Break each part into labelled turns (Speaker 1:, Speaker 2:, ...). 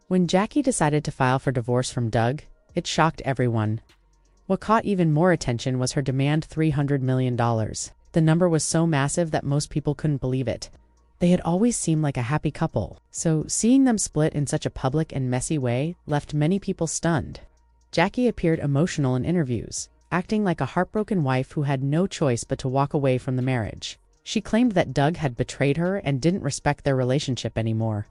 Speaker 1: When Jackie decided to file for divorce from Doug, it shocked everyone. What caught even more attention was her demand $300 million. The number was so massive that most people couldn't believe it. They had always seemed like a happy couple, so seeing them split in such a public and messy way left many people stunned. Jackie appeared emotional in interviews, acting like a heartbroken wife who had no choice but to walk away from the marriage. She claimed that Doug had betrayed her and didn't respect their relationship anymore.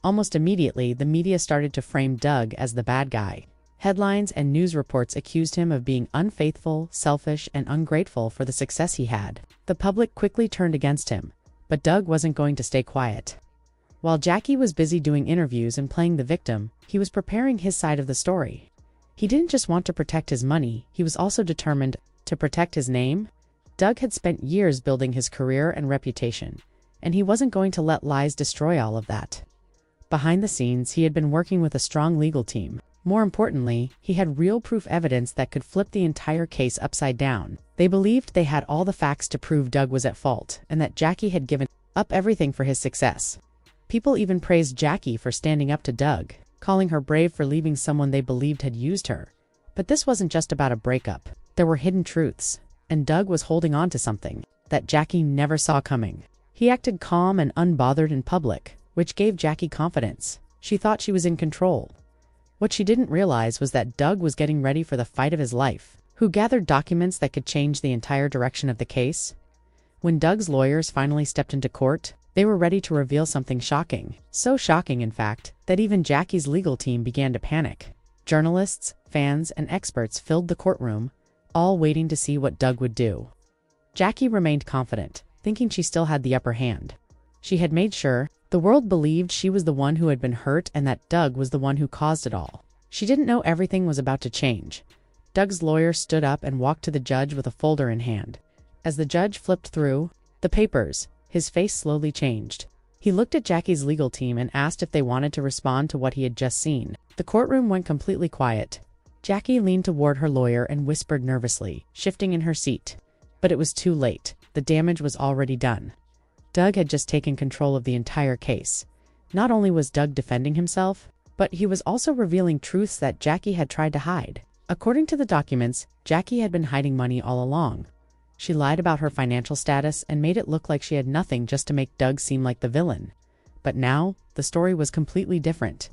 Speaker 1: Almost immediately, the media started to frame Doug as the bad guy. Headlines and news reports accused him of being unfaithful, selfish, and ungrateful for the success he had. The public quickly turned against him, but Doug wasn't going to stay quiet. While Jackie was busy doing interviews and playing the victim, he was preparing his side of the story. He didn't just want to protect his money, he was also determined to protect his name. Doug had spent years building his career and reputation, and he wasn't going to let lies destroy all of that. Behind the scenes, he had been working with a strong legal team. More importantly, he had real proof evidence that could flip the entire case upside down. They believed they had all the facts to prove Doug was at fault, and that Jackie had given up everything for his success. People even praised Jackie for standing up to Doug, calling her brave for leaving someone they believed had used her. But this wasn't just about a breakup. There were hidden truths, and Doug was holding on to something that Jackie never saw coming. He acted calm and unbothered in public, which gave Jackie confidence. She thought she was in control. What she didn't realize was that Doug was getting ready for the fight of his life. Who gathered documents that could change the entire direction of the case? When Doug's lawyers finally stepped into court, they were ready to reveal something shocking. So shocking, in fact, that even Jackie's legal team began to panic. Journalists, fans, and experts filled the courtroom, all waiting to see what Doug would do. Jackie remained confident, thinking she still had the upper hand. She had made sure the world believed she was the one who had been hurt and that Doug was the one who caused it all. She didn't know everything was about to change. Doug's lawyer stood up and walked to the judge with a folder in hand. As the judge flipped through the papers, his face slowly changed. He looked at Jackie's legal team and asked if they wanted to respond to what he had just seen. The courtroom went completely quiet. Jackie leaned toward her lawyer and whispered nervously, shifting in her seat. But it was too late. The damage was already done. Doug had just taken control of the entire case. Not only was Doug defending himself, but he was also revealing truths that Jackie had tried to hide. According to the documents, Jackie had been hiding money all along. She lied about her financial status and made it look like she had nothing just to make Doug seem like the villain. But now, the story was completely different.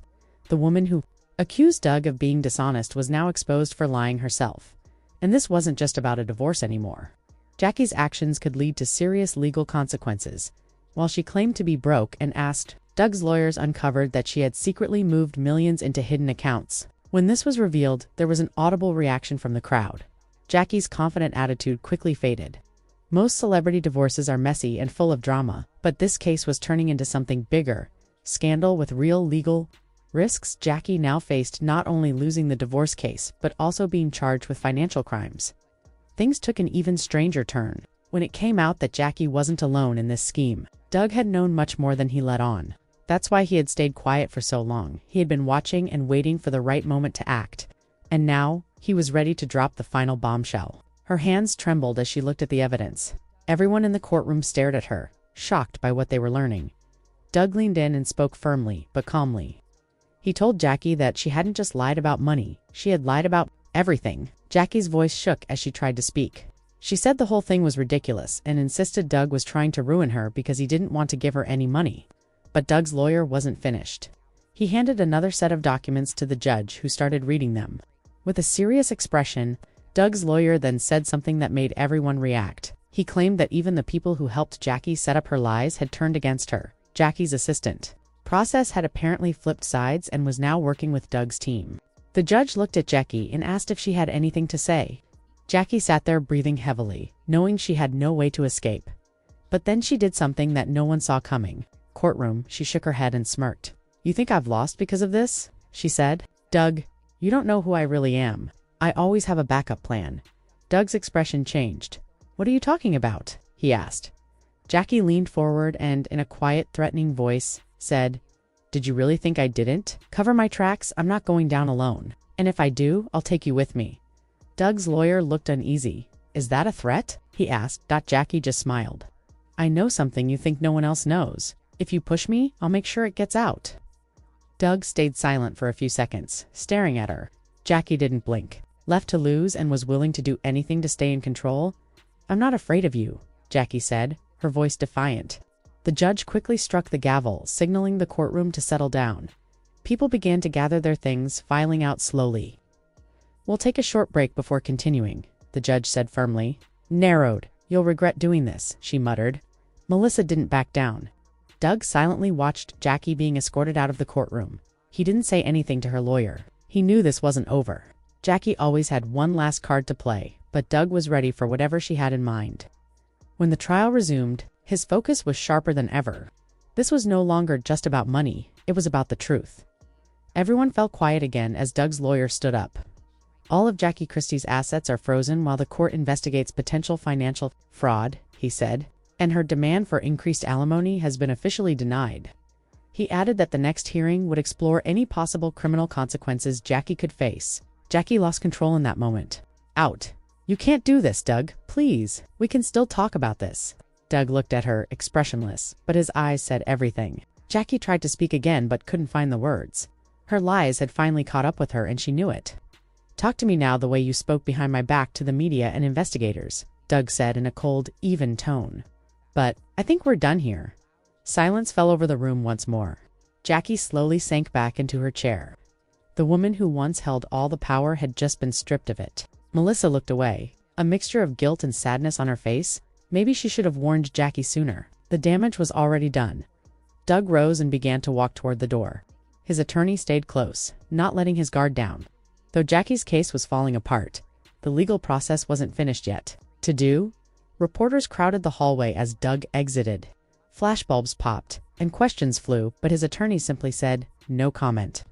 Speaker 1: The woman who accused Doug of being dishonest was now exposed for lying herself. And this wasn't just about a divorce anymore. Jackie's actions could lead to serious legal consequences. While she claimed to be broke and asked, Doug's lawyers uncovered that she had secretly moved millions into hidden accounts. When this was revealed, there was an audible reaction from the crowd. Jackie's confident attitude quickly faded. Most celebrity divorces are messy and full of drama, but this case was turning into something bigger. Scandal with real legal risks. Jackie now faced not only losing the divorce case, but also being charged with financial crimes. Things took an even stranger turn when it came out that Jackie wasn't alone in this scheme. Doug had known much more than he let on. That's why he had stayed quiet for so long. He had been watching and waiting for the right moment to act. And now, he was ready to drop the final bombshell. Her hands trembled as she looked at the evidence. Everyone in the courtroom stared at her, shocked by what they were learning. Doug leaned in and spoke firmly, but calmly. He told Jackie that she hadn't just lied about money, she had lied about everything. Jackie's voice shook as she tried to speak. She said the whole thing was ridiculous and insisted Doug was trying to ruin her because he didn't want to give her any money. But Doug's lawyer wasn't finished. He handed another set of documents to the judge, who started reading them. With a serious expression, Doug's lawyer then said something that made everyone react. He claimed that even the people who helped Jackie set up her lies had turned against her. Jackie's assistant process had apparently flipped sides and was now working with Doug's team. The judge looked at Jackie and asked if she had anything to say. Jackie sat there breathing heavily, knowing she had no way to escape. But then she did something that no one saw coming. Courtroom, she shook her head and smirked. "You think I've lost because of this?" she said. "Doug, you don't know who I really am. I always have a backup plan." Doug's expression changed. "What are you talking about?" he asked. Jackie leaned forward and, in a quiet, threatening voice, said, "Did you really think I didn't? Cover my tracks, I'm not going down alone. And if I do, I'll take you with me." Doug's lawyer looked uneasy. "Is that a threat?" he asked. Jackie just smiled. "I know something you think no one else knows. If you push me, I'll make sure it gets out." Doug stayed silent for a few seconds, staring at her. Jackie didn't blink. Left to lose and was willing to do anything to stay in control? "I'm not afraid of you," Jackie said, her voice defiant. The judge quickly struck the gavel, signaling the courtroom to settle down. People began to gather their things, filing out slowly. "We'll take a short break before continuing," the judge said firmly. "Narrowed. You'll regret doing this," she muttered. Melissa didn't back down. Doug silently watched Jackie being escorted out of the courtroom. He didn't say anything to her lawyer. He knew this wasn't over. Jackie always had one last card to play, but Doug was ready for whatever she had in mind. When the trial resumed, his focus was sharper than ever. This was no longer just about money, it was about the truth. Everyone fell quiet again as Doug's lawyer stood up. "All of Jackie Christie's assets are frozen while the court investigates potential financial fraud," he said, "and her demand for increased alimony has been officially denied." He added that the next hearing would explore any possible criminal consequences Jackie could face. Jackie lost control in that moment. "Out. You can't do this, Doug. Please. We can still talk about this." Doug looked at her, expressionless, but his eyes said everything. Jackie tried to speak again but couldn't find the words. Her lies had finally caught up with her and she knew it. "Talk to me now the way you spoke behind my back to the media and investigators," Doug said in a cold, even tone. "But I think we're done here." Silence fell over the room once more. Jackie slowly sank back into her chair. The woman who once held all the power had just been stripped of it. Melissa looked away, a mixture of guilt and sadness on her face. Maybe she should have warned Jackie sooner. The damage was already done. Doug rose and began to walk toward the door. His attorney stayed close, not letting his guard down. Though Jackie's case was falling apart, the legal process wasn't finished yet. To do? Reporters crowded the hallway as Doug exited. Flashbulbs popped, and questions flew, but his attorney simply said, "No comment."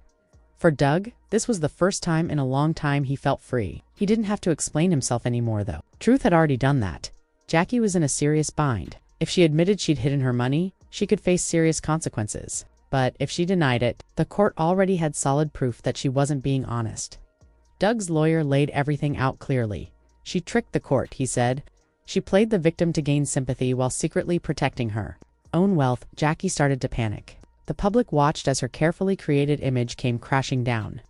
Speaker 1: For Doug, this was the first time in a long time he felt free. He didn't have to explain himself anymore, though. Truth had already done that. Jackie was in a serious bind. If she admitted she'd hidden her money, she could face serious consequences. But if she denied it, the court already had solid proof that she wasn't being honest. Doug's lawyer laid everything out clearly. "She tricked the court," he said. "She played the victim to gain sympathy while secretly protecting her own wealth." Jackie started to panic. The public watched as her carefully created image came crashing down.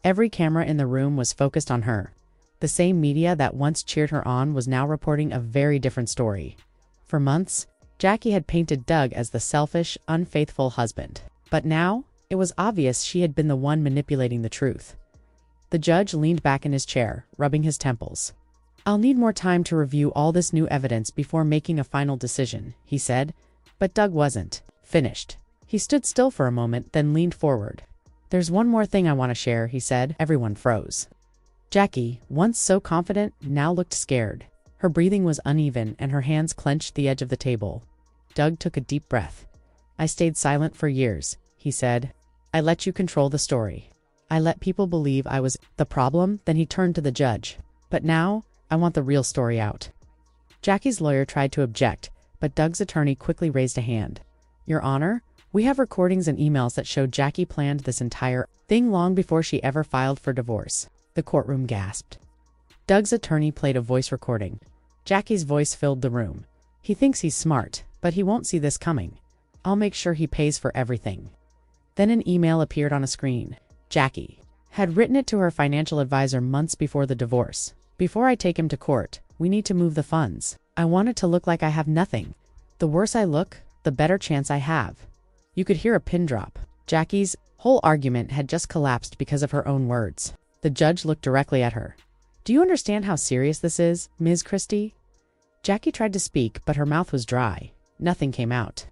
Speaker 1: Every camera in the room was focused on her. The same media that once cheered her on was now reporting a very different story. For months, Jackie had painted Doug as the selfish, unfaithful husband. But now, it was obvious she had been the one manipulating the truth. The judge leaned back in his chair, rubbing his temples. "I'll need more time to review all this new evidence before making a final decision," he said. But Doug wasn't finished. He stood still for a moment, then leaned forward. "There's one more thing I want to share," he said. Everyone froze. Jackie, once so confident, now looked scared. Her breathing was uneven and her hands clenched the edge of the table. Doug took a deep breath. "I stayed silent for years," he said. "I let you control the story. I let people believe I was the problem." Then he turned to the judge. "But now, I want the real story out." Jackie's lawyer tried to object, but Doug's attorney quickly raised a hand. "Your Honor, we have recordings and emails that show Jackie planned this entire thing long before she ever filed for divorce." The courtroom gasped. Doug's attorney played a voice recording. Jackie's voice filled the room. "He thinks he's smart, but he won't see this coming. I'll make sure he pays for everything." Then an email appeared on a screen. Jackie had written it to her financial advisor months before the divorce. "Before I take him to court, we need to move the funds. I want it to look like I have nothing. The worse I look, the better chance I have." You could hear a pin drop. Jackie's whole argument had just collapsed because of her own words. The judge looked directly at her. "Do you understand how serious this is, Ms. Christie?" Jackie tried to speak, but her mouth was dry. Nothing came out.